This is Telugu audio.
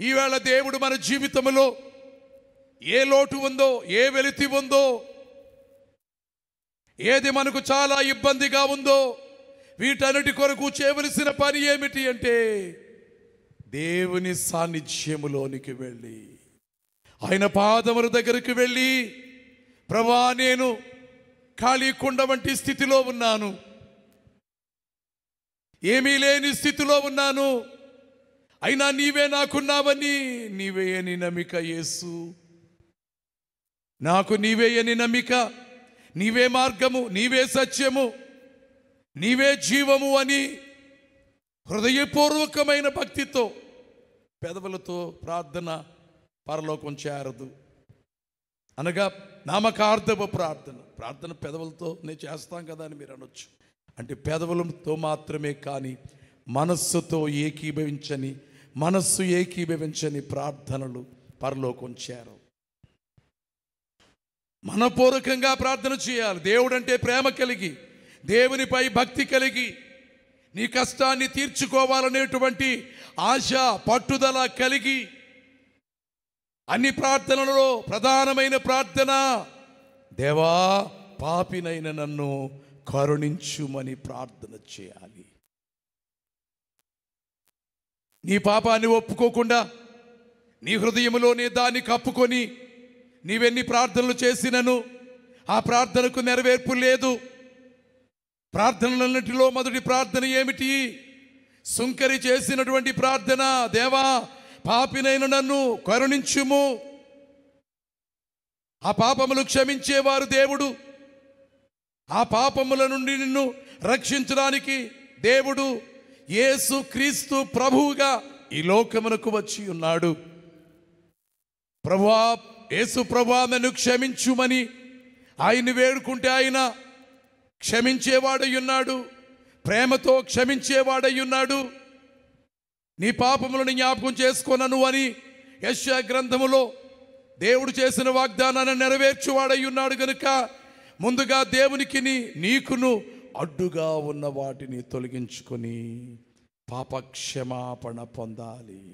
ఈవేళ దేవుడు మన జీవితంలో ఏ లోటు ఉందో, ఏ వెలితి ఉందో, ఏది మనకు చాలా ఇబ్బందిగా ఉందో, వీటన్నిటి కొరకు చేయవలసిన పని ఏమిటి అంటే దేవుని సాన్నిధ్యములోనికి వెళ్ళి, ఆయన పాదముల దగ్గరికి వెళ్ళి, ప్రభువా నేను ఖాళీ కుండ వంటి స్థితిలో ఉన్నాను, ఏమీ లేని స్థితిలో ఉన్నాను, అయినా నీవే నాకున్నావని, నీవే అని నమ్మిక యేసు, నాకు నీవే అని నమ్మిక, నీవే మార్గము, నీవే సత్యము, నీవే జీవము అని హృదయపూర్వకమైన భక్తితో పెదవులతో ప్రార్థన పరలోకం చేరదు. అనగా నామకార్థపు ప్రార్థన పెదవులతో నేను చేస్తాం కదా అని మీరు అనొచ్చు. అంటే పెదవులతో మాత్రమే కానీ మనస్సు ఏకీభవించని ప్రార్థనలు పరలోకం చేరవు. మనపూర్వకంగా ప్రార్థన చేయాలి. దేవుడంటే ప్రేమ కలిగి, దేవునిపై భక్తి కలిగి, నీ కష్టాన్ని తీర్చుకోవాలనేటువంటి ఆశ పట్టుదల కలిగి, అన్ని ప్రార్థనలలో ప్రధానమైన ప్రార్థన దేవా పాపినైన నన్ను కరుణించుమని ప్రార్థన చేయాలి. నీ పాపాన్ని ఒప్పుకోకుండా నీ హృదయంలోనే దాన్ని కప్పుకొని నీవెన్ని ప్రార్థనలు చేసినను ఆ ప్రార్థనకు నెరవేర్పు లేదు. ప్రార్థనలన్నిటిలో మొదటి ప్రార్థన ఏమిటి? సుంకరి చేసినటువంటి ప్రార్థన, దేవా పాపినైన నన్ను కరుణించుము. ఆ పాపములు క్షమించేవారు దేవుడు. ఆ పాపముల నుండి నిన్ను రక్షించడానికి దేవుడు యేసు క్రీస్తు ప్రభువుగా ఈ లోకమునకు వచ్చి ఉన్నాడు. ప్రభువా, యేసు ప్రభువా నన్ను క్షమించుమని ఆయన్ని వేడుకుంటే ఆయన క్షమించేవాడై ఉన్నాడు, ప్రేమతో క్షమించేవాడై ఉన్నాడు. నీ పాపములను జ్ఞాపకం చేసుకొనను అని యెషయా గ్రంథములో దేవుడు చేసిన వాగ్దానాన్ని నెరవేర్చువాడై ఉన్నాడు. గనుక ముందుగా దేవునికి నీకును అడ్డుగా ఉన్న వాటిని తొలగించుకొని పాపక్షమాపణ పొందాలి.